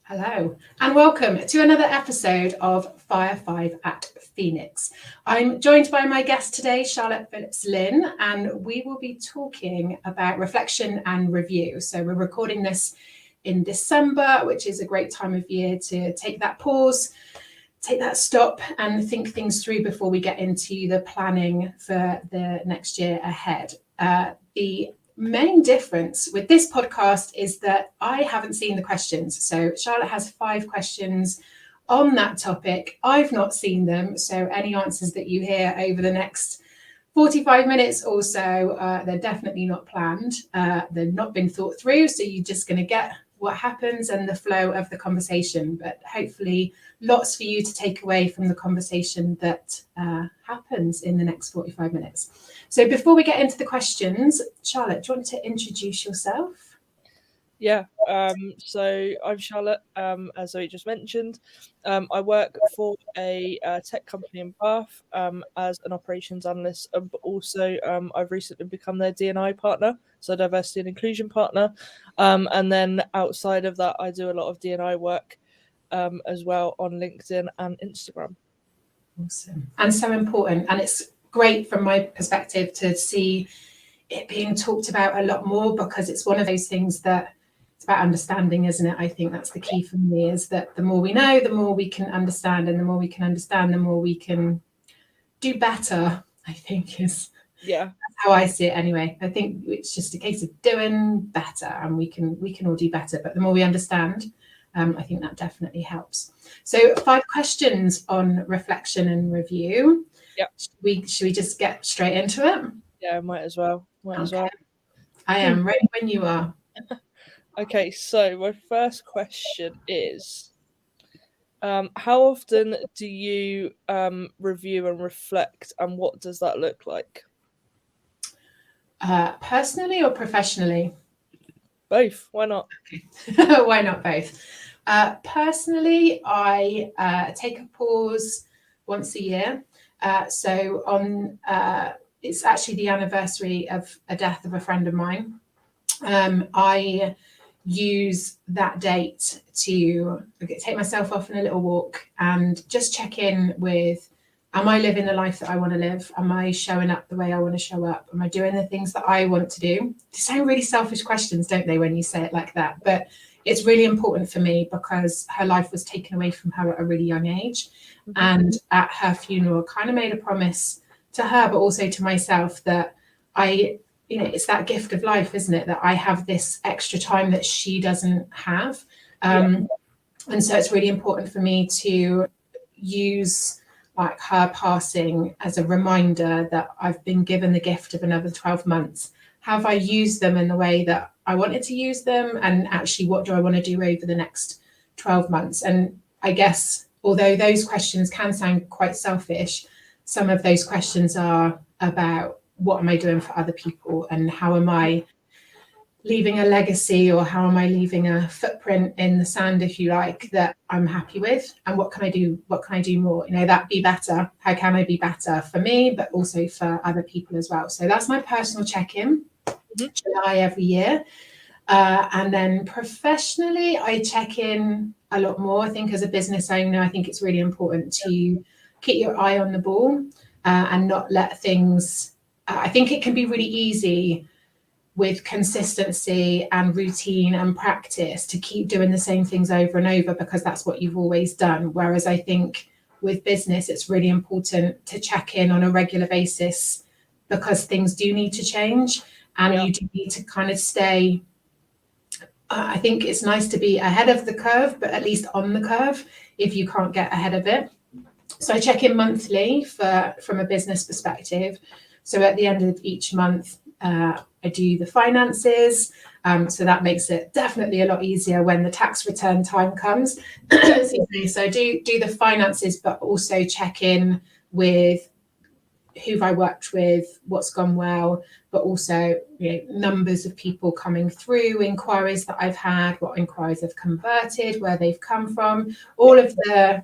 Hello and welcome to another episode of Fire 5 at Phoenix. I'm joined by my guest today, Charlotte Phillips-Lynn, and we will be talking about reflection and review. So we're recording this in December, which is a great time of year to take that pause, take that stop and think things through before we get into the planning for the next year ahead. The main difference with this podcast is that I haven't seen the questions. So Charlotte has 5 questions on that topic. I've not seen them. So any answers that you hear over the next 45 minutes or so, they're definitely not planned. They've not been thought through. So you're just going to get what happens and the flow of the conversation, but hopefully lots for you to take away from the conversation that happens in the next 45 minutes. So before we get into the questions, Charlotte, do you want to introduce yourself? Yeah, so I'm Charlotte, as Zoe just mentioned. I work for a tech company in Bath as an operations analyst, but also I've recently become their D&I Partner, so diversity and inclusion partner. And then outside of that, I do a lot of D&I work as well on LinkedIn and Instagram. Awesome. And so important. And it's great from my perspective to see it being talked about a lot more, because it's one of those things that it's about understanding, isn't it? I think that's the key for me, is that the more we know, the more we can understand, and the more we can understand, the more we can do better, I think is that's how I see it anyway. I think it's just a case of doing better, and we can all do better, but the more we understand, I think that definitely helps. So 5 questions on reflection and review. Yep. Should we just get straight into it? Yeah, might as well. I am ready when you are. Okay, so my first question is, how often do you review and reflect, and what does that look like? Personally or professionally? Both. Why not? Why not both? Personally, I take a pause once a year. So on it's actually the anniversary of a death of a friend of mine. I use that date to take myself off on a little walk and just check in with, am I living the life that I want to live? Am I showing up the way I want to show up? Am I doing the things that I want to do? They sound really selfish questions, don't they, when you say it like that? But it's really important for me because her life was taken away from her at a really young age. Mm-hmm. And at her funeral, I kind of made a promise to her, but also to myself, that it's that gift of life, isn't it? That I have this extra time that she doesn't have. And so it's really important for me to use like her passing as a reminder that I've been given the gift of another 12 months. Have I used them in the way that I wanted to use them? And actually, what do I want to do over the next 12 months? And I guess, although those questions can sound quite selfish, some of those questions are about, what am I doing for other people, and how am I leaving a legacy, or how am I leaving a footprint in the sand, if you like, that I'm happy with, and what can I do more, that be better, how can I be better for me, but also for other people as well. So that's my personal check-in. July every year. And then professionally, I check in a lot more. I think as a business owner, I think it's really important to keep your eye on the ball and not let things, I think it can be really easy with consistency and routine and practice to keep doing the same things over and over because that's what you've always done. Whereas I think with business, it's really important to check in on a regular basis because things do need to change, and you do need to kind of stay. I think it's nice to be ahead of the curve, but at least on the curve if you can't get ahead of it. So I check in monthly from a business perspective. So at the end of each month, I do the finances. So that makes it definitely a lot easier when the tax return time comes. So I do the finances, but also check in with who I worked with, what's gone well, but also numbers of people coming through, inquiries that I've had, what inquiries have converted, where they've come from, all of the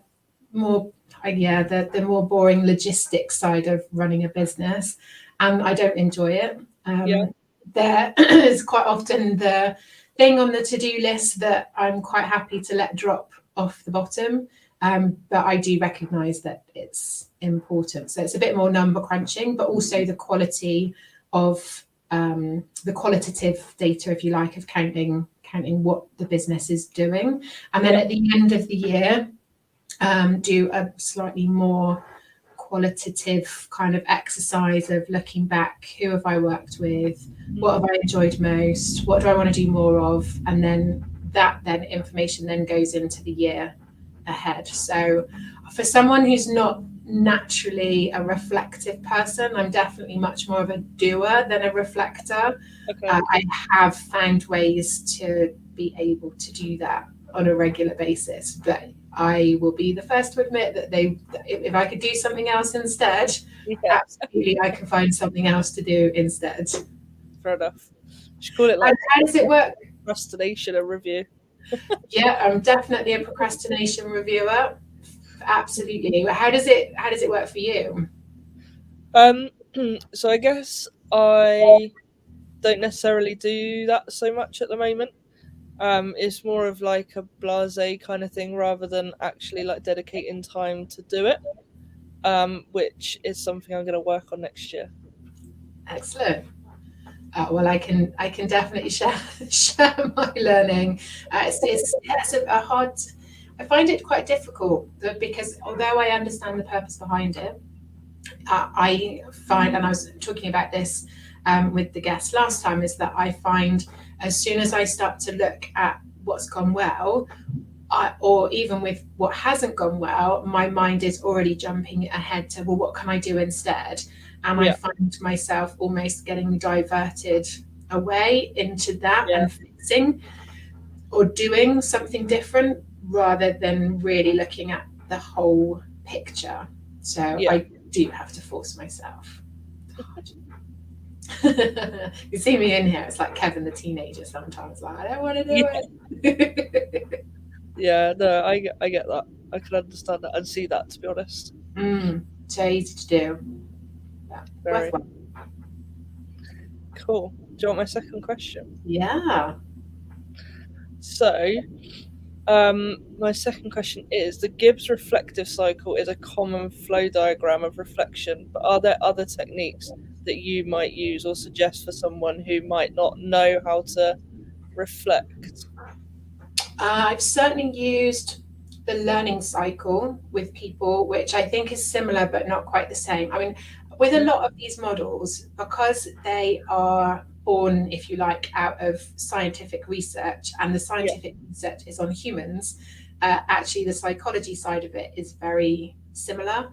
more the more boring logistics side of running a business. And I don't enjoy it. There is quite often the thing on the to-do list that I'm quite happy to let drop off the bottom. But I do recognise that it's important. So it's a bit more number crunching, but also the quality of the qualitative data, if you like, of counting what the business is doing. And then at the end of the year, do a slightly more qualitative kind of exercise of looking back. Who have I worked with? What have I enjoyed most? What do I want to do more of? And then that information then goes into the year ahead. So for someone who's not naturally a reflective person, I'm definitely much more of a doer than a reflector. Okay. I have found ways to be able to do that on a regular basis, but I will be the first to admit that if I could do something else instead, absolutely I can find something else to do instead. Fair enough. You should call it like, how does it work? Procrastination and review. Yeah, I'm definitely a procrastination reviewer. Absolutely. How does it work for you? So I guess I don't necessarily do that so much at the moment. It's more of like a blasé kind of thing rather than actually like dedicating time to do it, which is something I'm going to work on next year. Excellent. Well, I can definitely share my learning. It's a hard. I find it quite difficult because although I understand the purpose behind it, I find, and I was talking about this with the guest last time, is that I find as soon as I start to look at what's gone well, or even with what hasn't gone well, my mind is already jumping ahead to, well, what can I do instead? And I find myself almost getting diverted away into that and fixing or doing something different rather than really looking at the whole picture. So I do have to force myself. You see me in here, it's like Kevin the teenager sometimes, like, I don't want to do it. Yeah, no, I get that. I can understand that and see that, to be honest. So easy to do. Yeah. Very. Cool. Do you want my second question? Yeah. So, my second question is, the Gibbs reflective cycle is a common flow diagram of reflection, but are there other techniques that you might use or suggest for someone who might not know how to reflect? I've certainly used the learning cycle with people, which I think is similar but not quite the same. I mean, with a lot of these models, because they are born, if you like, out of scientific research, and the scientific research is on humans, actually the psychology side of it is very similar.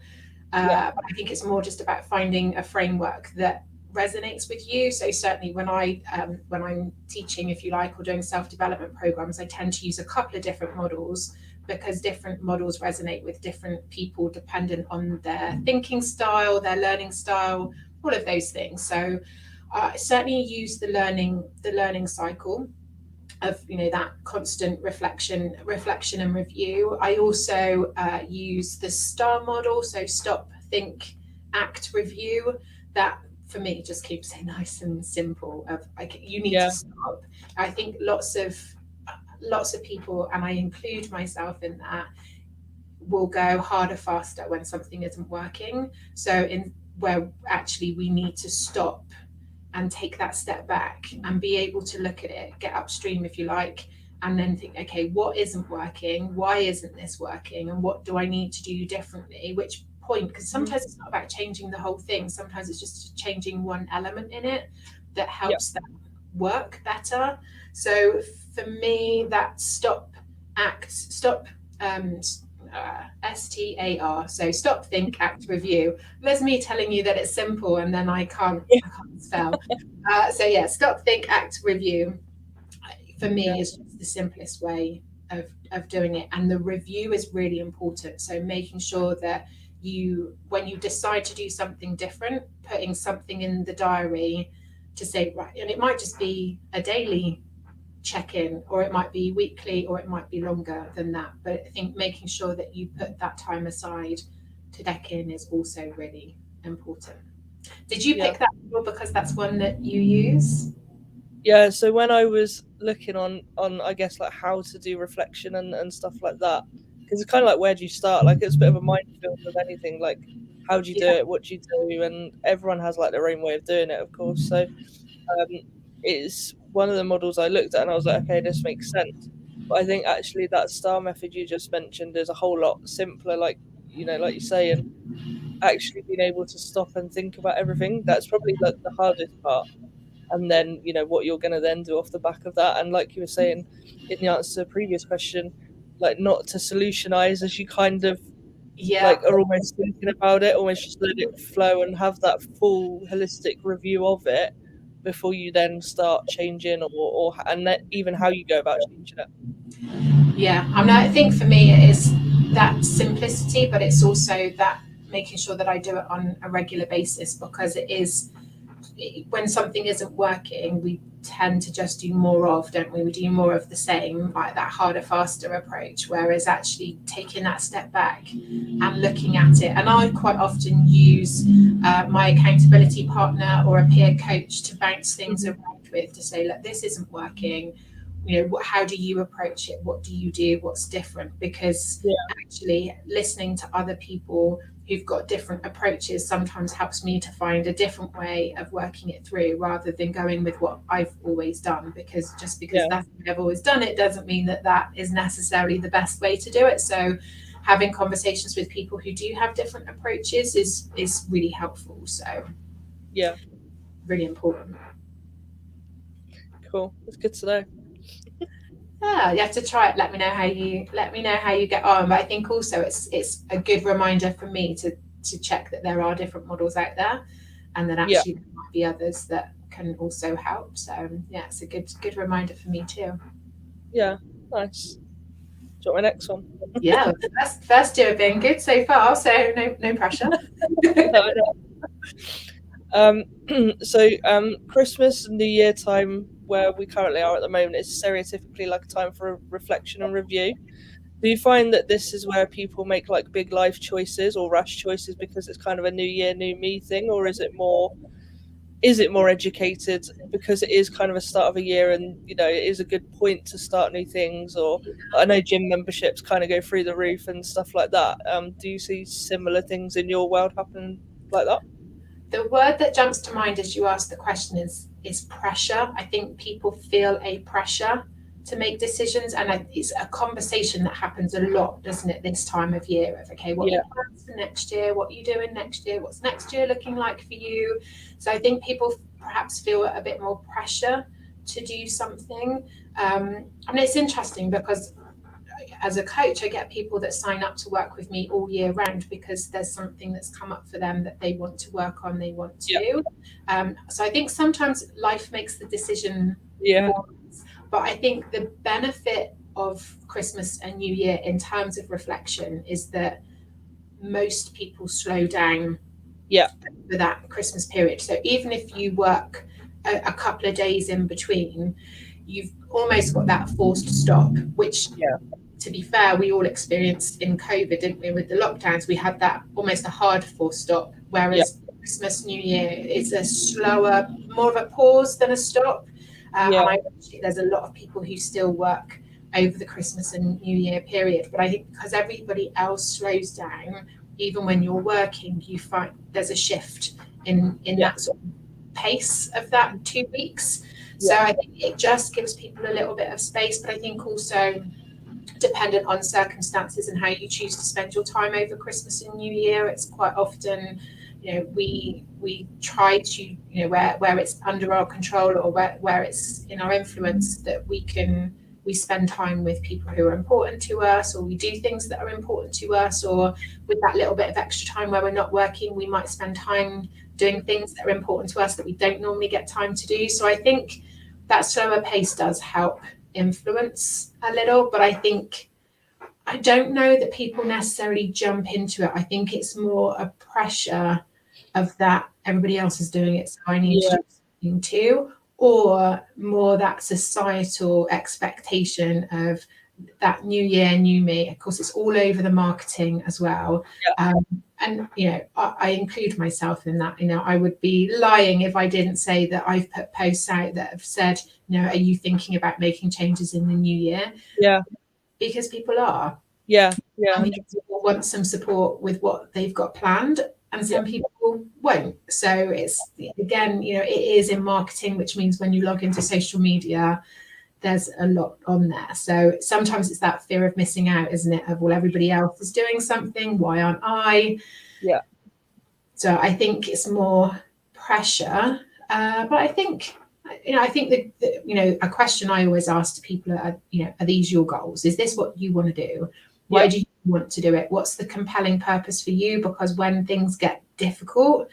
But I think it's more just about finding a framework that resonates with you. So certainly when I'm teaching, if you like, or doing self-development programs, I tend to use a couple of different models because different models resonate with different people dependent on their thinking style, their learning style, all of those things. So I certainly use the learning cycle of, that constant reflection and review. I also use the STAR model, so stop, think, act, review. That for me just keeps it nice and simple. You need to stop. I think lots of people, and I include myself in that, will go harder, faster when something isn't working. So where actually we need to stop and take that step back and be able to look at it, get upstream, if you like, and then think, okay, what isn't working? Why isn't this working? And what do I need to do differently? Which point? Because sometimes it's not about changing the whole thing. Sometimes it's just changing one element in it that helps that work better. So for me, that STAR, STAR, so stop, think, act, review. There's me telling you that it's simple and then I can't spell. So stop, think, act, review for me is just the simplest way of doing it. And the review is really important. So making sure that when you decide to do something different, putting something in the diary to say, right, and it might just be a daily check-in, or it might be weekly, or it might be longer than that. But I think making sure that you put that time aside to check in is also really important. Did you pick that because that's one that you use? Yeah, so when I was looking on I guess like how to do reflection and stuff like that, because it's kind of like where do you start? Like it's a bit of a minefield with anything. Like how do you do Yeah. it? What do you do? And everyone has like their own way of doing it, of course. So it's one of the models I looked at, and I was like, okay, this makes sense. But I think actually that STAR method you just mentioned is a whole lot simpler. Like like you say, and actually being able to stop and think about everything. That's probably like the hardest part, and then what you're going to then do off the back of that. And like you were saying in the answer to the previous question, like not to solutionize as you kind of Yeah. like are almost thinking about it, almost just let it flow and have that full holistic review of it before you then start changing or and even how you go about changing it. Yeah, I mean, I think for me it is that simplicity, but it's also that making sure that I do it on a regular basis, because it is, when something isn't working, we tend to just do more of, don't we? We do more of the same, like that harder, faster approach, whereas actually taking that step back and looking at it. And I quite often use my accountability partner or a peer coach to bounce things Mhm. around with, to say, look, this isn't working. How do you approach it? What do you do? What's different? Because Yeah, actually listening to other people who've got different approaches sometimes helps me to find a different way of working it through, rather than going with what I've always done, because just because yeah, that's the way I've always done it doesn't mean that that is necessarily the best way to do it. So having conversations with people who do have different approaches is really helpful. So yeah. really important. Cool. It's good to know. Yeah, you have to try it. Let me know how you get on. But I think also it's a good reminder for me to check that there are different models out there, and that Yeah, actually there might be others that can also help. So yeah, it's a good reminder for me too. yeah. Nice. Do you want my next one? Yeah, first two have been good so far, so no pressure. No, no. Um, so Christmas and New Year time, where we currently are at the moment, is stereotypically like a time for reflection and review. Do you find that this is where people make like big life choices or rash choices because it's kind of a new year, new me thing, or is it more educated because it is kind of a start of a year and it is a good point to start new things? Or I know gym memberships kind of go through the roof and stuff like that. Do you see similar things in your world happen like that? The word that jumps to mind as you ask the question is pressure. I think people feel a pressure to make decisions, and it's a conversation that happens a lot, doesn't it, this time of year? Of okay, what are Yeah, your plans for next year? What are you doing next year? What's next year looking like for you? So I think people perhaps feel a bit more pressure to do something. I mean, it's interesting because as a coach, I get people that sign up to work with me all year round because there's something that's come up for them that they want to work on, they want yeah, to. So I think sometimes life makes the decision yeah, for us. But I think the benefit of Christmas and New Year in terms of reflection is that most people slow down yeah, for that Christmas period. So even if you work a couple of days in between, you've almost got that forced stop, which, yeah, to be fair, we all experienced in COVID, didn't we? With the lockdowns, we had that almost a hard forced stop, yeah, whereas Christmas, New Year is a slower, more of a pause than a stop. yeah, And there's a lot of people who still work over the Christmas and New Year period. But I think because everybody else slows down, even when you're working, you find there's a shift in yeah, that sort of pace of that 2 weeks. So yeah, I think it just gives people a little bit of space. But I think also, dependent on circumstances and how you choose to spend your time over Christmas and New Year, it's quite often, we try to, where it's under our control, or where it's in our influence, that we spend time with people who are important to us, or we do things that are important to us, or with that little bit of extra time where we're not working, we might spend time doing things that are important to us that we don't normally get time to do. So I think that slower pace does help influence a little, but I don't know that people necessarily jump into it. I think it's more a pressure of that everybody else is doing it, so I need to yeah, do something too, or more that societal expectation of that new year, new me. Of course, it's all over the marketing as well. yeah, and I include myself in that. I would be lying if I didn't say that I've put posts out that have said, are you thinking about making changes in the new year? Yeah. Because people are. Yeah. And people want some support with what they've got planned, and some people won't. So it's, again, it is in marketing, which means when you log into social media, there's a lot on there. So sometimes it's that fear of missing out, isn't it? Of, well, everybody else is doing something, why aren't I? Yeah. So I think it's more pressure. But I think that, a question I always ask to people are these your goals? Is this what you want to do? Why do you want to do it? What's the compelling purpose for you? Because when things get difficult,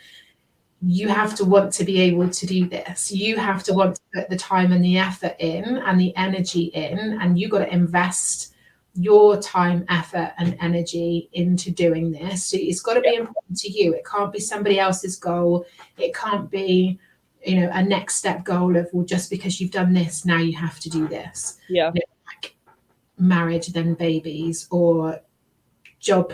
you have to want to be able to do this. You have to want to put the time and the effort in and the energy in, and you've got to invest your time, effort, and energy into doing this. So it's got to be important to you. It can't be somebody else's goal. It can't be, a next step goal of, well, just because you've done this, now you have to do this. Yeah. Like marriage, then babies, or job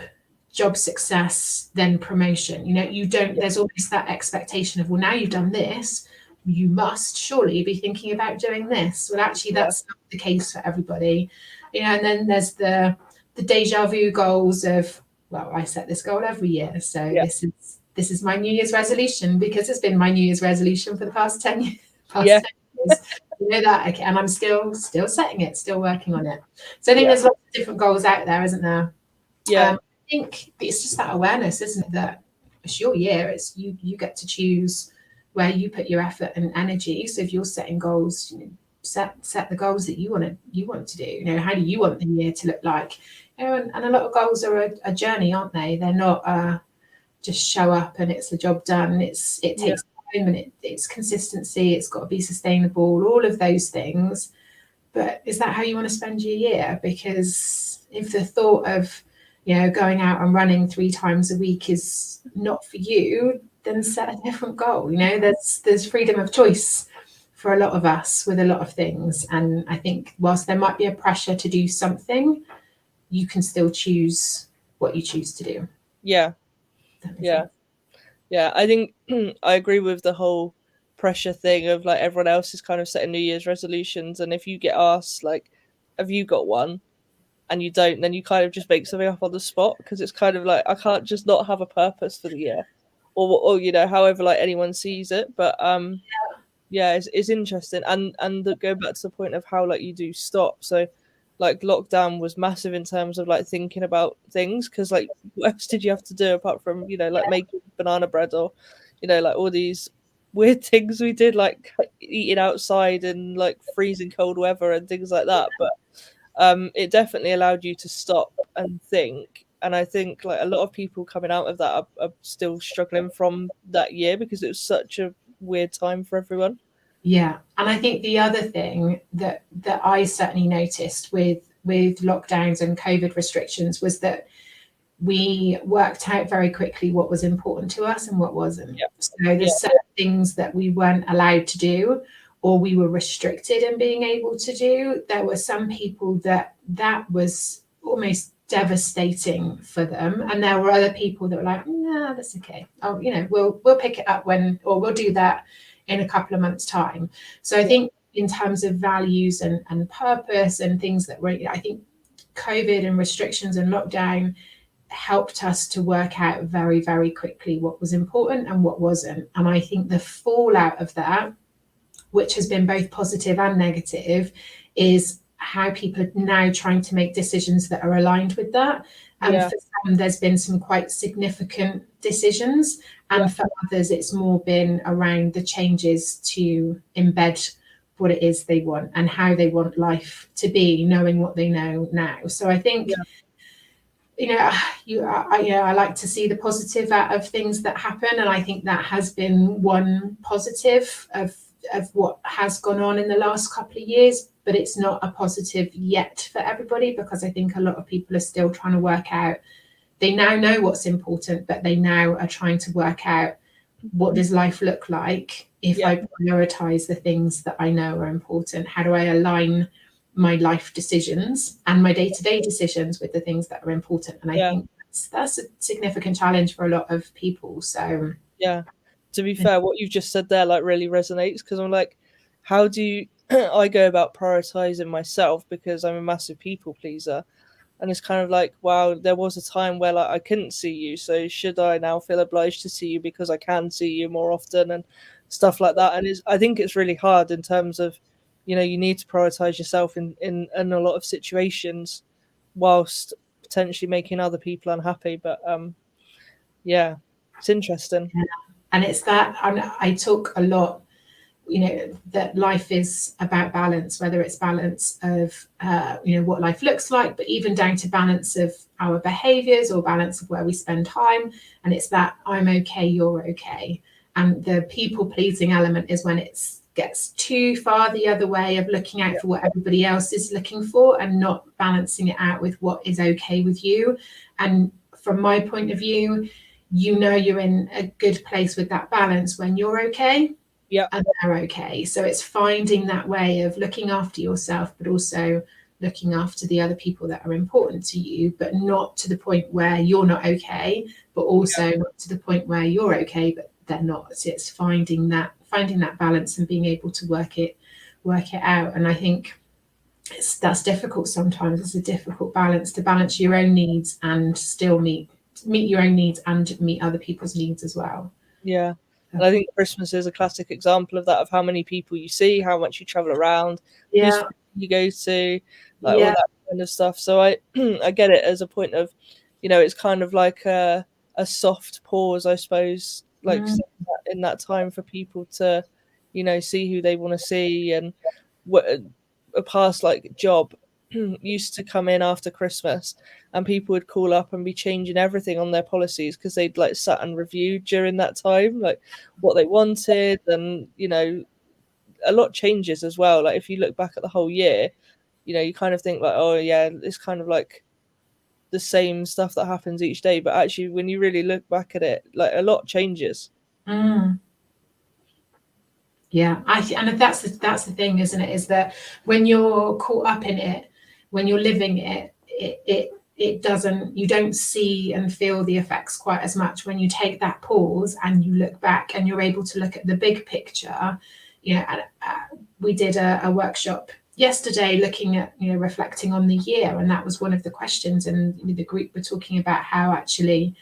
success, then promotion. You don't, there's always that expectation of, well, now you've done this, you must surely be thinking about doing this. Well, actually, that's not the case for everybody. And then there's the deja vu goals of, well, I set this goal every year, so this is my New Year's resolution, because it's been my New Year's resolution for the past 10 years. 10 years. That, okay, and I'm still setting it, still working on it. So I think there's lots of different goals out there, isn't there? I think it's just that awareness, isn't it, that it's your year. It's you get to choose where you put your effort and energy. So if you're setting goals, set the goals that you want to do. How do you want the year to look like? And a lot of goals are a journey, aren't they? They're not just show up and it's the job done. It takes time, and it's consistency. It's got to be sustainable. All of those things. But is that how you want to spend your year? Because if the thought of going out and running 3 times a week is not for you, then set a different goal. There's freedom of choice for a lot of us with a lot of things. And I think whilst there might be a pressure to do something, you can still choose what you choose to do. Yeah. I think I agree with the whole pressure thing of, like, everyone else is kind of setting New Year's resolutions, and if you get asked, like, have you got one, and you don't, then you kind of just make something up on the spot, because it's kind of like, I can't just not have a purpose for the year, or however, like, anyone sees it. But it's interesting, and going back to the point of how, like, you do stop. So, like, lockdown was massive in terms of, like, thinking about things, because, like, what else did you have to do apart from like making banana bread, or like all these weird things we did, like eating outside in, like, freezing cold weather and things like that. But it definitely allowed you to stop and think. And I think, like, a lot of people coming out of that are still struggling from that year, because it was such a weird time for everyone. Yeah, and I think the other thing that I certainly noticed with lockdowns and COVID restrictions was that we worked out very quickly what was important to us and what wasn't. So there's certain things that we weren't allowed to do, or we were restricted in being able to do. There were some people that was almost devastating for them, and there were other people that were like, nah, that's okay. Oh, we'll pick it up or we'll do that in a couple of months' time. So I think in terms of values and purpose and things that were, I think COVID and restrictions and lockdown helped us to work out very, very quickly what was important and what wasn't. And I think the fallout of that, which has been both positive and negative, is how people are now trying to make decisions that are aligned with that. And for some, there's been some quite significant decisions. And for others, it's more been around the changes to embed what it is they want and how they want life to be, knowing what they know now. So I think, I like to see the positive out of things that happen. And I think that has been one positive of what has gone on in the last couple of years, but it's not a positive yet for everybody, because I think a lot of people are still trying to work out, they now know what's important, but they now are trying to work out, what does life look like if I prioritize the things that I know are important? How do I align my life decisions and my day-to-day decisions with the things that are important? And I think that's a significant challenge for a lot of people. So yeah, to be fair, what you've just said there like really resonates, because I'm like, how do I go about prioritizing myself, because I'm a massive people pleaser. And it's kind of like, wow, there was a time where like I couldn't see you, so should I now feel obliged to see you because I can see you more often and stuff like that? And I think it's really hard in terms of, you know, you need to prioritize yourself in a lot of situations, whilst potentially making other people unhappy. But yeah, it's interesting. yeah. And it's that, and I talk a lot, you know, that life is about balance, whether it's balance of you know, what life looks like, but even down to balance of our behaviors or balance of where we spend time. And it's that I'm okay, you're okay. And the people pleasing element is when it gets too far the other way of looking out for what everybody else is looking for and not balancing it out with what is okay with you. And from my point of view, you know, you're in a good place with that balance when you're okay, Yeah, and they're okay. So it's finding that way of looking after yourself, but also looking after the other people that are important to you, but not to the point where you're not okay, but also not to the point where you're okay, but they're not. So it's finding that balance and being able to work it out. And I think that's difficult sometimes. It's a difficult balance to balance your own needs and still meet your own needs and meet other people's needs as well. yeah. And I think Christmas is a classic example of that, of how many people you see, how much you travel around, whose Yeah, you go to, like all yeah. that kind of stuff. So I I get it as a point of, you know, it's kind of like a soft pause, I suppose, like Mm. in that time for people to, you know, see who they want to see. And what a past like job used to come in after Christmas, and people would call up and be changing everything on their policies because they'd like sat and reviewed during that time, like what they wanted. And, you know, a lot changes as well. Like if you look back at the whole year, you know, you kind of think like, oh yeah, it's kind of like the same stuff that happens each day. But actually, when you really look back at it, like a lot changes. Mm. Yeah, and that's the thing, isn't it? Is that when you're caught up in it, when you're living it, it doesn't, you don't see and feel the effects quite as much. When you take that pause and you look back and you're able to look at the big picture, you know. And we did a workshop yesterday looking at, you know, reflecting on the year, and that was one of the questions. And the group were talking about how actually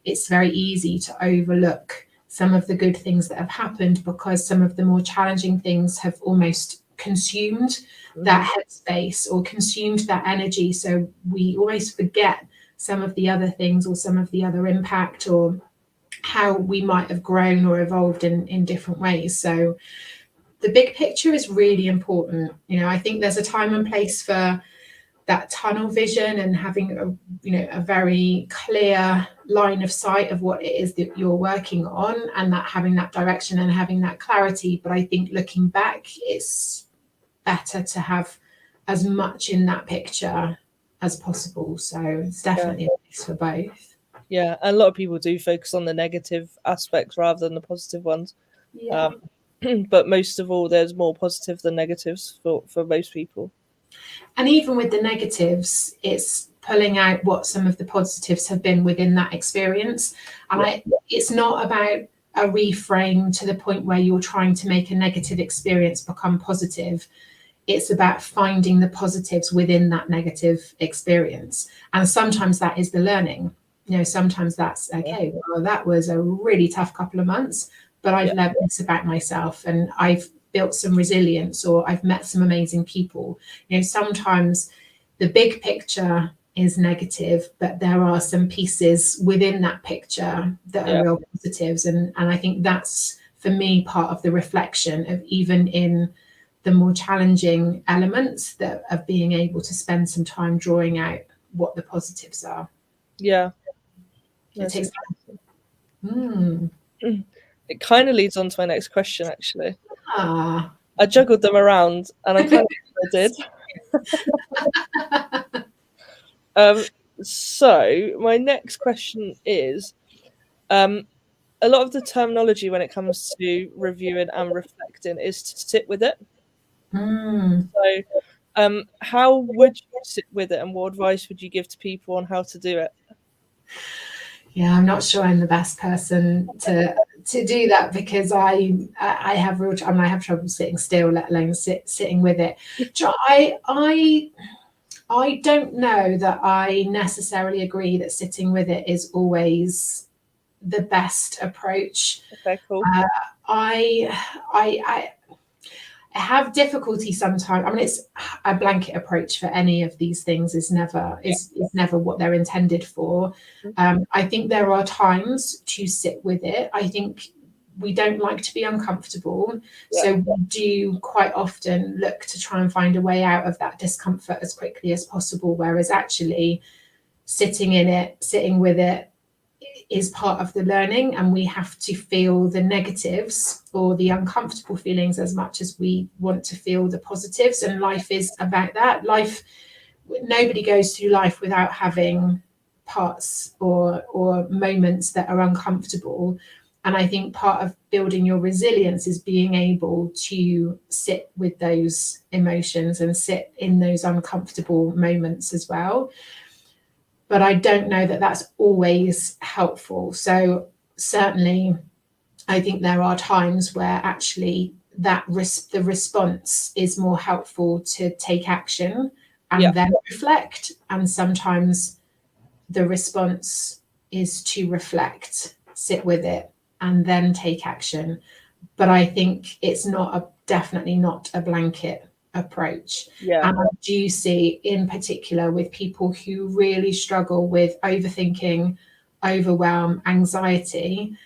it's very easy to overlook some of the good things that have happened because some of the more challenging things have almost consumed that headspace or consumed that energy. So we always forget some of the other things or some of the other impact or how we might have grown or evolved in different ways. So the big picture is really important. You know, I think there's a time and place for that tunnel vision and having a, you know, a very clear line of sight of what it is that you're working on, and that having that direction and having that clarity. But I think looking back, it's better to have as much in that picture as possible. So it's Yeah. definitely a mix for both. Yeah. And a lot of people do focus on the negative aspects rather than the positive ones. Yeah. But most of all, there's more positive than negatives for most people. And even with the negatives, it's pulling out what some of the positives have been within that experience. And it's not about a reframe to the point where you're trying to make a negative experience become positive. It's about finding the positives within that negative experience. And sometimes that is the learning. You know, sometimes that's okay, well, that was a really tough couple of months, but I've learned this about myself and I've built some resilience, or I've met some amazing people. You know, sometimes the big picture is negative, but there are some pieces within that picture that are real positives. And I think that's, for me, part of the reflection of, even in the more challenging elements, that of being able to spend some time drawing out what the positives are. Yeah. It takes time. It kind of leads on to my next question, actually. Ah. I juggled them around and I kind of did. So my next question is, a lot of the terminology when it comes to reviewing and reflecting is to sit with it. So how would you sit with it, and what advice would you give to people on how to do it? Yeah, I'm not sure I'm the best person to do that, because I have I have trouble sitting still, let alone sitting with it. I don't know that I necessarily agree that sitting with it is always the best approach. Okay, cool. I have difficulty sometimes. I mean, it's a blanket approach for any of these things is never what they're intended for. I think there are times to sit with it. I think we don't like to be uncomfortable, so we do quite often look to try and find a way out of that discomfort as quickly as possible. Whereas actually sitting with it is part of the learning, and we have to feel the negatives or the uncomfortable feelings as much as we want to feel the positives. And life is about that. Nobody goes through life without having parts or moments that are uncomfortable. And I think part of building your resilience is being able to sit with those emotions and sit in those uncomfortable moments as well. But I don't know that that's always helpful. So certainly, I think there are times where actually the response is more helpful to take action and then reflect. And sometimes the response is to reflect, sit with it, and then take action. But I think it's definitely not a blanket approach. And I do see in particular with people who really struggle with overthinking, overwhelm, anxiety,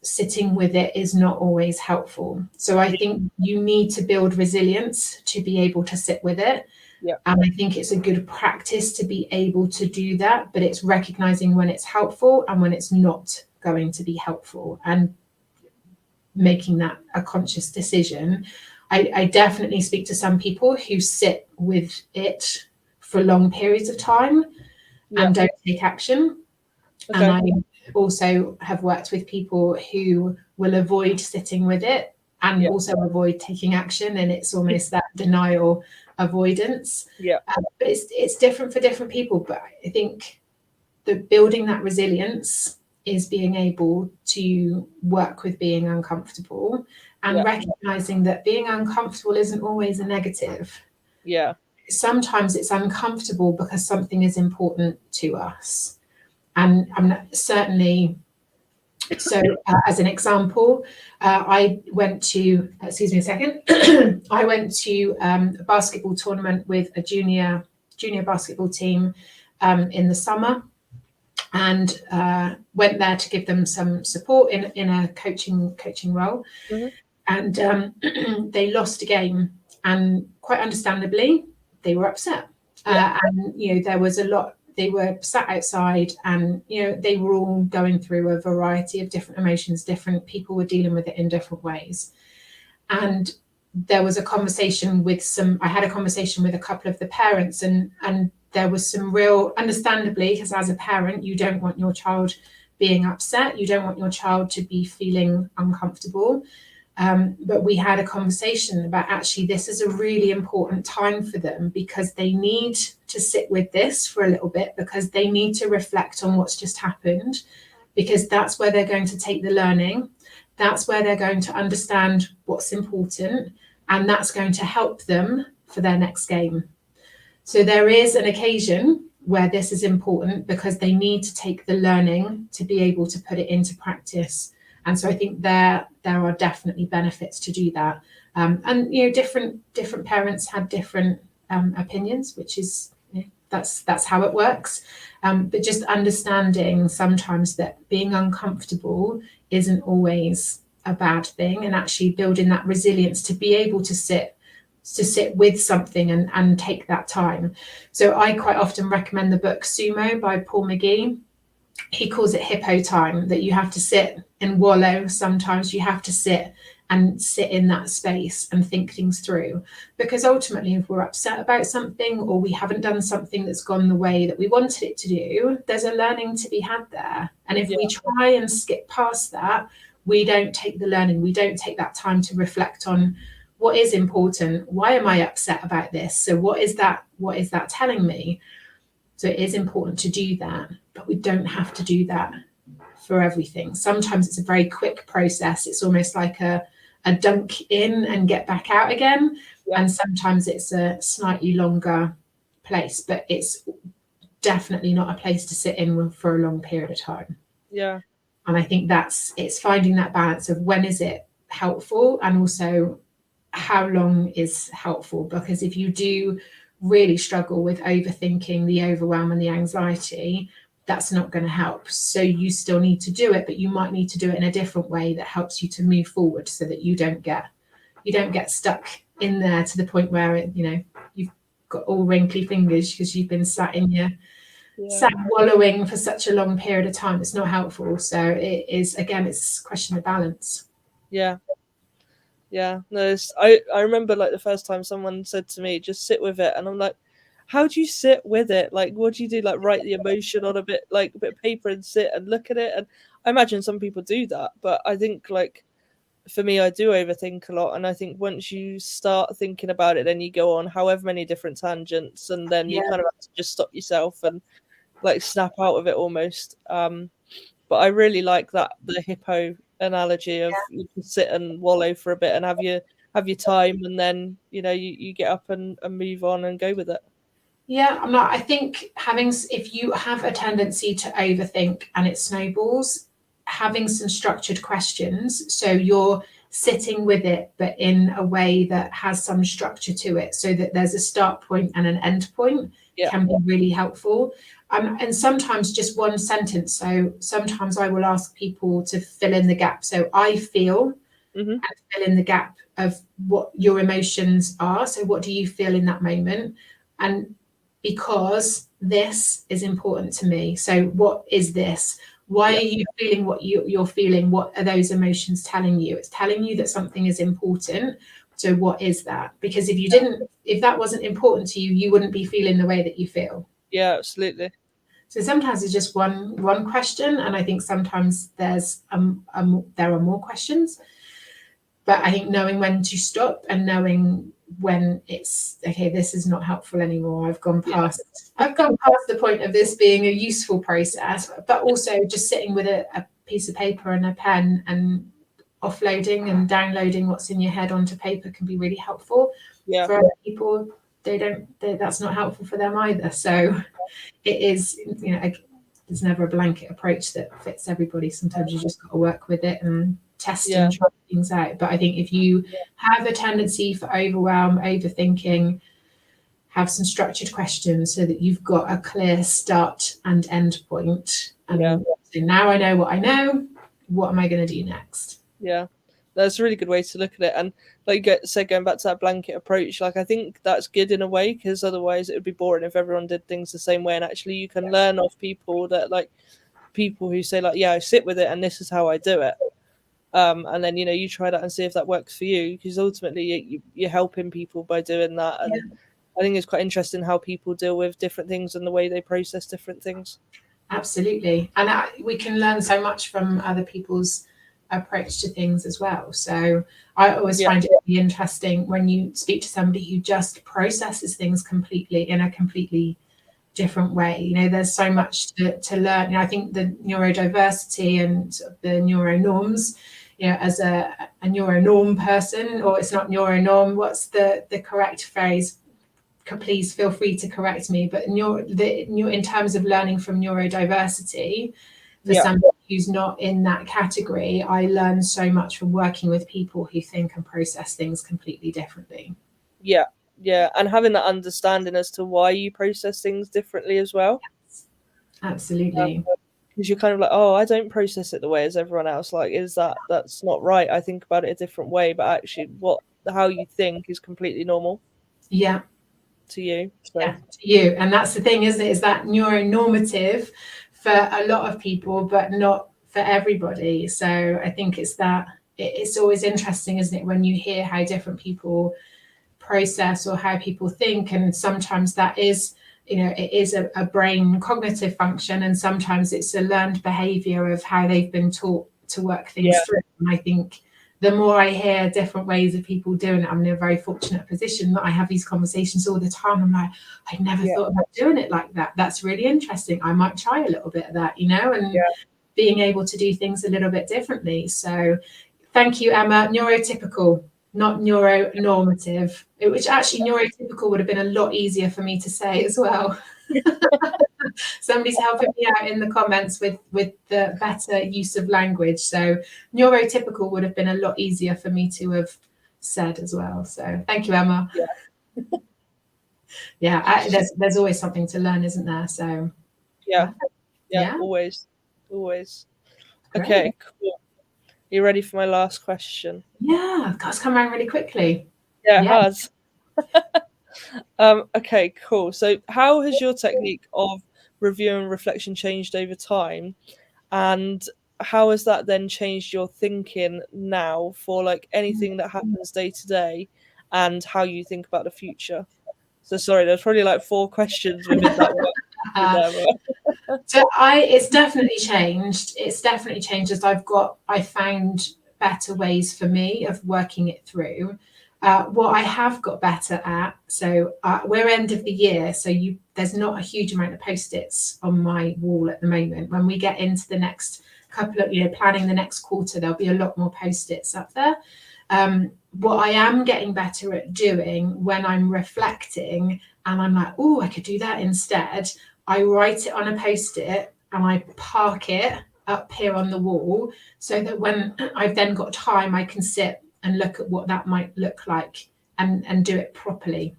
sitting with it is not always helpful. So I think you need to build resilience to be able to sit with it. And I think it's a good practice to be able to do that, but it's recognizing when it's helpful and when it's not going to be helpful, and making that a conscious decision. I definitely speak to some people who sit with it for long periods of time and don't take action. And I also have worked with people who will avoid sitting with it and also avoid taking action, and it's almost that denial avoidance. But it's different for different people. But I think that building that resilience is being able to work with being uncomfortable and recognizing that being uncomfortable isn't always a negative. Sometimes it's uncomfortable because something is important to us. And I'm certainly, so as an example, I went to, excuse me a second, I went to a basketball tournament with a junior basketball team in the summer, and went there to give them some support in a coaching role. And they lost a game, and quite understandably, they were upset. And there was a lot. They were sat outside, and they were all going through a variety of different emotions. Different people were dealing with it in different ways. And there was a conversation I had a conversation with a couple of the parents, and there was some real, understandably, because as a parent, you don't want your child being upset. You don't want your child to be feeling uncomfortable. But we had a conversation about actually this is a really important time for them, because they need to sit with this for a little bit, because they need to reflect on what's just happened, because that's where they're going to take the learning. That's where they're going to understand what's important, and that's going to help them for their next game. So there is an occasion where this is important, because they need to take the learning to be able to put it into practice. And so I think there are definitely benefits to do that. And different parents had different opinions, which is that's how it works. But just understanding sometimes that being uncomfortable isn't always a bad thing, and actually building that resilience to be able to sit with something and take that time. So I quite often recommend the book Sumo by Paul McGee. He calls it hippo time, that you have to sit and wallow. Sometimes you have to sit in that space and think things through, because ultimately if we're upset about something, or we haven't done something that's gone the way that we wanted it to do, there's a learning to be had there. And if we try and skip past that, we don't take the learning, we don't take that time to reflect on what is important. Why am I upset about this? So what is that telling me? So it is important to do that, but we don't have to do that for everything. Sometimes it's a very quick process. It's almost like a dunk in and get back out again. Yeah. And sometimes it's a slightly longer place, but it's definitely not a place to sit in for a long period of time. Yeah. And I think it's finding that balance of when is it helpful and also how long is helpful. Because if you do really struggle with overthinking, the overwhelm and the anxiety, that's not going to help. So you still need to do it, but you might need to do it in a different way that helps you to move forward, so that you don't get stuck in there to the point where you've got all wrinkly fingers because you've been sat wallowing for such a long period of time. It's not helpful. So it is, again, it's a question of balance. Yeah. No, I remember like the first time someone said to me, just sit with it, and I'm like, how do you sit with it? Like, what do you do? Like, write the emotion on a bit of paper and sit and look at it. And I imagine some people do that, but I think like for me, I do overthink a lot, and I think once you start thinking about it, then you go on however many different tangents, and then you kind of have to just stop yourself and like snap out of it almost. But I really like the hippo analogy of you can sit and wallow for a bit and have your time, and then you get up and move on and go with it. Yeah, I think if you have a tendency to overthink and it snowballs, having some structured questions, so you're sitting with it but in a way that has some structure to it, so that there's a start point and an end point, can be really helpful. And sometimes just one sentence. So sometimes I will ask people to fill in the gap. So I feel, and fill in the gap of what your emotions are. So what do you feel in that moment? And because this is important to me. So what is this? Why are you feeling what you're feeling? What are those emotions telling you? It's telling you that something is important. So what is that? Because if that wasn't important to you, you wouldn't be feeling the way that you feel. Yeah, absolutely. So sometimes it's just one question, and I think sometimes there are more questions. But I think knowing when to stop and knowing when it's okay, this is not helpful anymore. I've gone past the point of this being a useful process, but also just sitting with a piece of paper and a pen and offloading and downloading what's in your head onto paper can be really helpful. For other people, that's not helpful for them either. So it is, there's never a blanket approach that fits everybody. Sometimes you just got to work with it and test and try things out. But I think if you have a tendency for overwhelm, overthinking, have some structured questions so that you've got a clear start and end point. And so now I know what I know. What am I going to do next? Yeah, that's a really good way to look at it. And like you said, going back to that blanket approach, like I think that's good in a way, because otherwise it would be boring if everyone did things the same way. And actually you can learn off people who say like, I sit with it and this is how I do it. And then, you try that and see if that works for you, because ultimately you're helping people by doing that. And I think it's quite interesting how people deal with different things and the way they process different things. Absolutely. And we can learn so much from other people's approach to things as well. So I always find it really interesting when you speak to somebody who just processes things in a completely different way. There's so much to learn. I think the neurodiversity and sort of the neuronorms, as a neuronorm person, or it's not neuronorm, what's the correct phrase? Please feel free to correct me. But in terms of learning from neurodiversity, for somebody who's not in that category, I learn so much from working with people who think and process things completely differently. Yeah, and having that understanding as to why you process things differently as well. Yes, absolutely. Because you're kind of like, oh, I don't process it the way as everyone else. Like, that's not right. I think about it a different way, but actually how you think is completely normal. Yeah. To you. So. Yeah, to you. And that's the thing, isn't it? Is that neuronormative for a lot of people, but not for everybody. So I think it's always interesting, isn't it, when you hear how different people process or how people think. And sometimes that is, it is a brain cognitive function, and sometimes it's a learned behavior of how they've been taught to work things through. And I think the more I hear different ways of people doing it, I'm in a very fortunate position that I have these conversations all the time. I'm like, I never thought about doing it like that. That's really interesting. I might try a little bit of that, and being able to do things a little bit differently. So thank you, Emma. Neurotypical, not neuronormative, which actually neurotypical would have been a lot easier for me to say as well. Somebody's helping me out in the comments with the better use of language. So neurotypical would have been a lot easier for me to have said as well. So thank you, Emma. There's always something to learn, isn't there? So always. Great. Okay, cool. You ready for my last question? Yeah, that's come around really quickly. Yeah, it has. Okay, cool. So how has your technique of review and reflection changed over time, and how has that then changed your thinking now for like anything that happens day to day, and how you think about the future? So sorry, there's probably like 4 questions within that one. So it's definitely changed. It's definitely changed as I found better ways for me of working it through. What I have got better at, so we're end of the year, so there's not a huge amount of Post-its on my wall at the moment. When we get into the next couple of, planning the next quarter, there'll be a lot more Post-its up there. What I am getting better at doing when I'm reflecting and I'm like, oh, I could do that instead, I write it on a Post-it and I park it up here on the wall so that when I've then got time, I can sit and look at what that might look like and do it properly.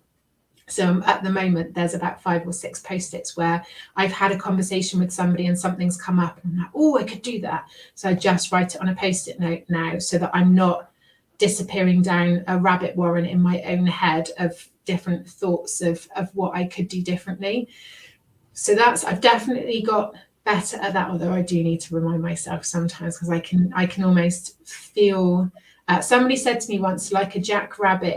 So at the moment, there's about 5 or 6 Post-its where I've had a conversation with somebody and something's come up and I'm like, oh, I could do that. So I just write it on a Post-it note now so that I'm not disappearing down a rabbit warren in my own head of different thoughts of what I could do differently. So I've definitely got better at that, although I do need to remind myself sometimes because I can almost feel. Somebody said to me once, like a Jack Russell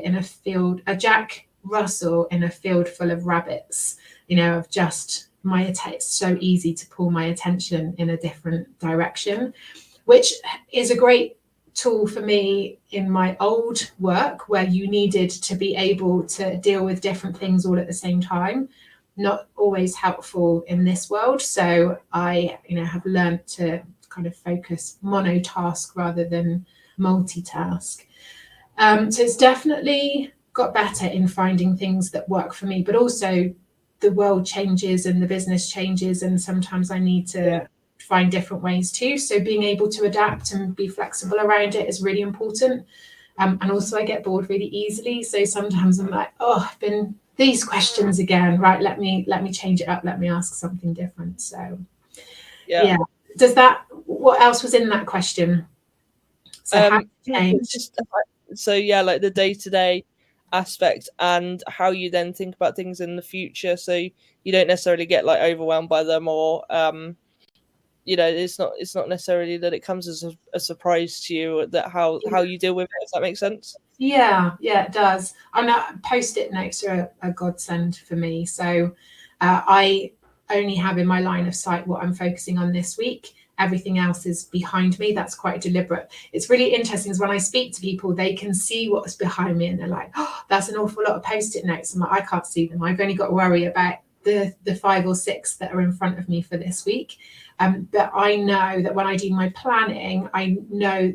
in a field full of rabbits. Of just it's so easy to pull my attention in a different direction, which is a great tool for me in my old work where you needed to be able to deal with different things all at the same time. Not always helpful in this world. So I, have learned to kind of focus monotask rather than multitask. So it's definitely got better in finding things that work for me, but also the world changes and the business changes, and sometimes I need to find different ways too. So being able to adapt and be flexible around it is really important. And also I get bored really easily. So sometimes I'm like, oh, I've been these questions again, right? Let me change it up. Let me ask something different. So yeah. What else was in that question? So how changed? Like the day-to-day aspect and how you then think about things in the future, so you don't necessarily get like overwhelmed by them, or it's not necessarily that it comes as a surprise to you, that how you deal with it. Does that make sense? Yeah, it does. I know Post-it notes are a godsend for me. So I only have in my line of sight what I'm focusing on this week. Everything else is behind me. That's quite deliberate. It's really interesting is when I speak to people, they can see what's behind me and they're like, oh, that's an awful lot of Post-it notes. I'm like, I can't see them. I've only got to worry about the 5 or 6 that are in front of me for this week. But I know that when I do my planning, I know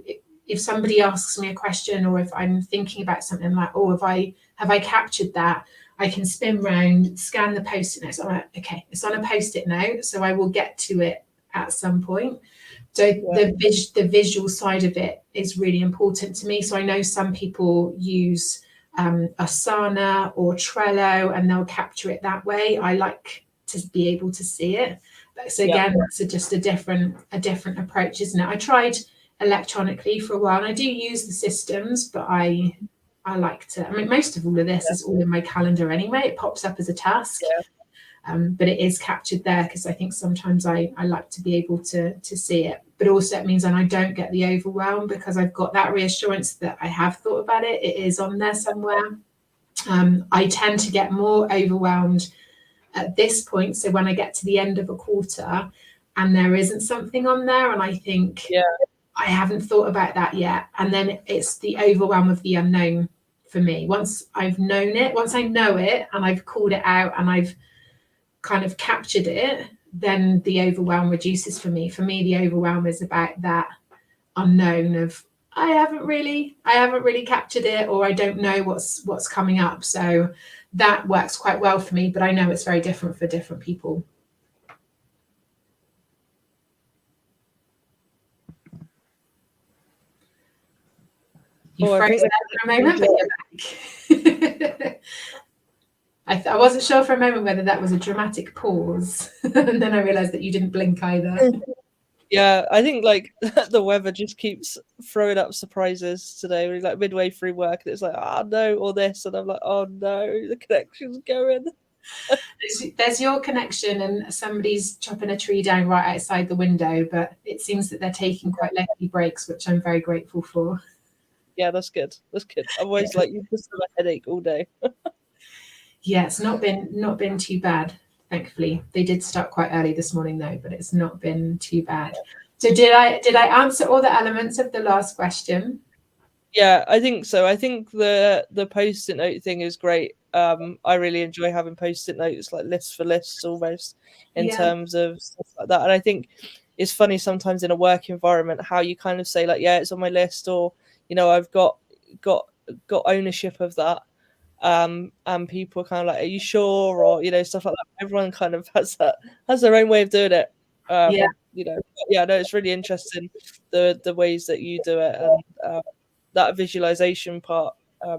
if somebody asks me a question or if I'm thinking about something, I'm like, oh, have I captured that? I can spin round, scan the Post-it notes. I'm like, okay, it's on a Post-it note, so I will get to it at some point. So the visual side of it is really important to me. So I know some people use Asana or Trello and they'll capture it that way. I like to be able to see it. So again, that's just a different approach, isn't it? I tried electronically for a while and I do use the systems, but I like to, most of all of this is all in my calendar anyway. It pops up as a task, but it is captured there because I think sometimes I like to be able to see it, but also it means that I don't get the overwhelm because I've got that reassurance that I have thought about it. It is on there somewhere. I tend to get more overwhelmed at this point. So when I get to the end of a quarter and there isn't something on there and I think, I haven't thought about that yet. And then it's the overwhelm of the unknown for me. Once I've known it, once I know it and I've called it out and I've kind of captured it, then the overwhelm reduces for me. For me, the overwhelm is about that unknown of I haven't really captured it, or I don't know what's coming up. So that works quite well for me, but I know it's very different for different people. You froze there for a moment, but you're back. I wasn't sure for a moment whether that was a dramatic pause, and then I realised that you didn't blink either. Yeah, I think like the weather just keeps throwing up surprises today. We're like midway through work, and it's like, oh no, or this, and I'm like, oh no, the connection's going. There's your connection, and somebody's chopping a tree down right outside the window, but it seems that they're taking quite lengthy breaks, which I'm very grateful for. Yeah, that's good. That's good. Otherwise, like you just have a headache all day. Yeah, it's not been too bad, thankfully. They did start quite early this morning though, but it's not been too bad. So did I answer all the elements of the last question? Yeah, I think so. I think the post-it note thing is great. I really enjoy having post-it notes, like lists for lists almost, in terms of stuff like that. And I think it's funny sometimes in a work environment how you kind of say like, yeah, it's on my list, or I've got ownership of that. And people are kind of like, are you sure, or stuff like that. Everyone kind of has their own way of doing it. No, it's really interesting the ways that you do it, and that visualization part,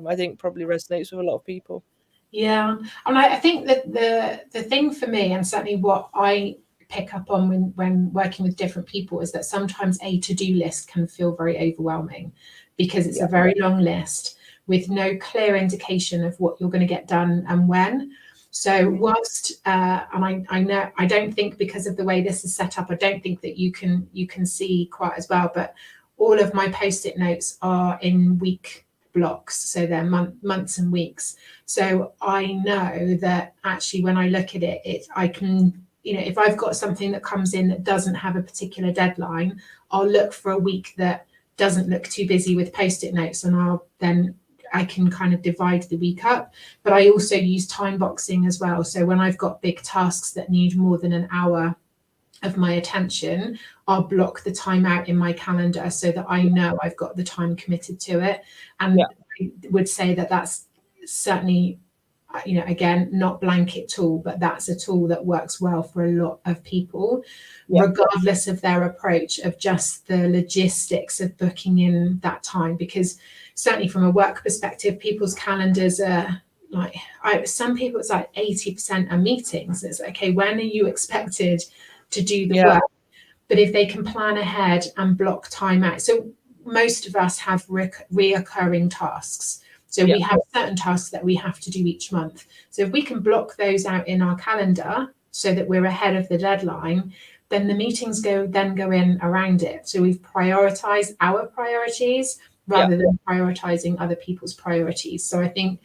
I think probably resonates with a lot of people. Yeah, and I think that the thing for me, and certainly what I pick up on when working with different people, is that sometimes a to-do list can feel very overwhelming because it's a very long list with no clear indication of what you're going to get done and when. So whilst and I know I don't think, because of the way this is set up, I don't think that you can see quite as well, but all of my post-it notes are in week blocks, so they're months and weeks. So I know that actually when I look at it, I can, if I've got something that comes in that doesn't have a particular deadline, I'll look for a week that doesn't look too busy with post-it notes, and I can kind of divide the week up. But I also use time boxing as well. So when I've got big tasks that need more than an hour of my attention, I'll block the time out in my calendar so that I know I've got the time committed to it. And I would say that that's certainly, again, not blanket tool, but that's a tool that works well for a lot of people, regardless of their approach, of just the logistics of booking in that time. Because certainly from a work perspective, people's calendars are like, some people it's like 80% are meetings. It's okay, when are you expected to do the work? But if they can plan ahead and block time out, so most of us have reoccurring tasks. So we have certain tasks that we have to do each month. So if we can block those out in our calendar so that we're ahead of the deadline, then the meetings go in around it. So we've prioritized our priorities rather than prioritizing other people's priorities. So I think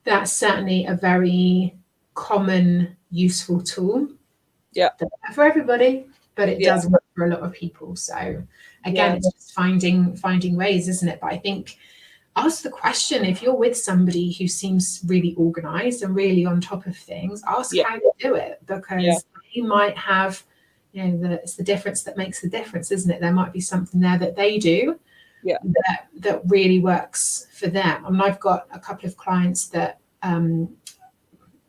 that's certainly a very common, useful tool. Yeah. Not for everybody, but it does work for a lot of people. So again, it's just finding ways, isn't it? But I think ask the question, if you're with somebody who seems really organized and really on top of things, ask how they do it, because you might have, it's the difference that makes the difference, isn't it? There might be something there that they do that really works for them. I mean, I've got a couple of clients that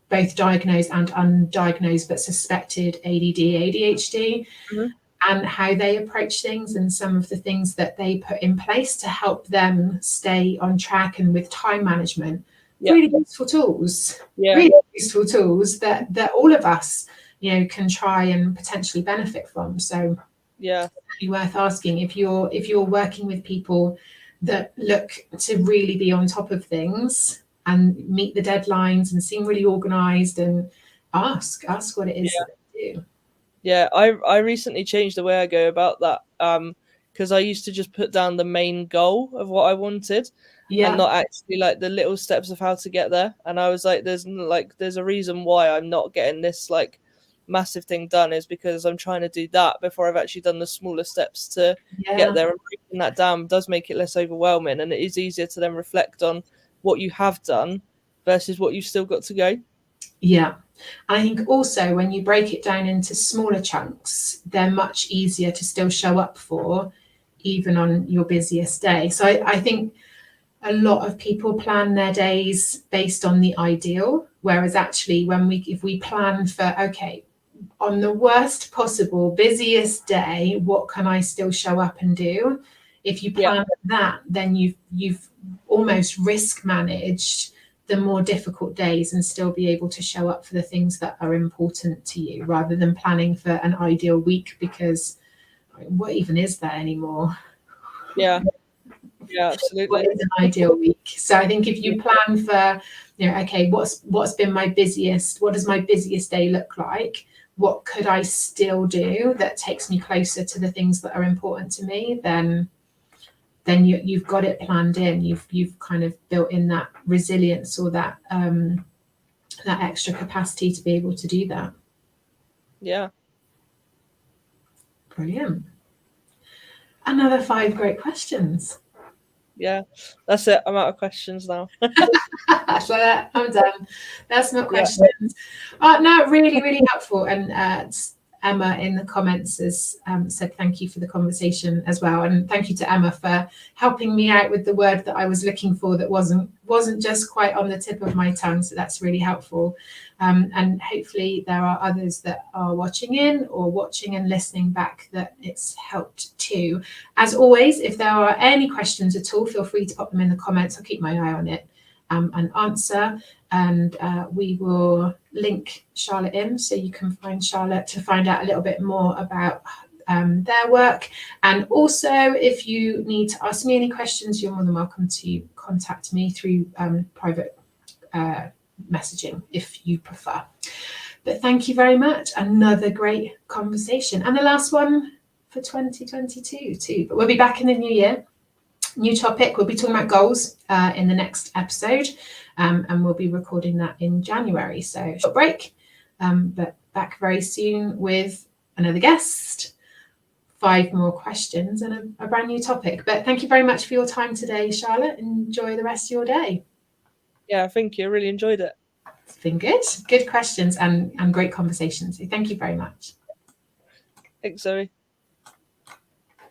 both diagnosed and undiagnosed but suspected ADD, ADHD, and how they approach things and some of the things that they put in place to help them stay on track and with time management. Really useful tools. Really useful tools that all of us, can try and potentially benefit from. So it's worth asking if you're working with people that look to really be on top of things and meet the deadlines and seem really organized, and ask what it is that they do. Yeah, I recently changed the way I go about that, because I used to just put down the main goal of what I wanted and not actually like the little steps of how to get there. And I was like, there's a reason why I'm not getting this like massive thing done is because I'm trying to do that before I've actually done the smaller steps to get there. And breaking that down does make it less overwhelming, and it is easier to then reflect on what you have done versus what you've still got to go. Yeah. I think also when you break it down into smaller chunks, they're much easier to still show up for, even on your busiest day. So I think a lot of people plan their days based on the ideal, whereas actually if we plan for, okay, on the worst possible busiest day, what can I still show up and do? If you plan that, then you've almost risk managed the more difficult days and still be able to show up for the things that are important to you, rather than planning for an ideal week, because what even is that anymore? Yeah, absolutely. What is an ideal week? So I think if you plan for, okay, what's been my busiest, what does my busiest day look like? What could I still do that takes me closer to the things that are important to me? Then you've got it planned in. You've kind of built in that resilience, or that extra capacity to be able to do that. Yeah. Brilliant. Another 5 great questions. Yeah, that's it. I'm out of questions now. So I'm done. That's my questions. No, really, really helpful. And Emma in the comments has said thank you for the conversation as well, and thank you to Emma for helping me out with the word that I was looking for that wasn't just quite on the tip of my tongue. So that's really helpful. And hopefully there are others that are watching and listening back that it's helped too. As always, if there are any questions at all, feel free to pop them in the comments. I'll keep my eye on it and answer. And we will link Charlotte in, so you can find Charlotte to find out a little bit more about their work. And also, if you need to ask me any questions, you're more than welcome to contact me through private messaging if you prefer. But thank you very much. Another great conversation, and the last one for 2022 too. But we'll be back in the new year. New topic. We'll be talking about goals in the next episode, and we'll be recording that in January. So short break, but back very soon with another guest, 5 more questions, and a brand new topic. But thank you very much for your time today, Charlotte. Enjoy the rest of your day. Yeah, thank you. I really enjoyed it. It's been good questions and great conversation. So thank you very much. Thanks, Zoe.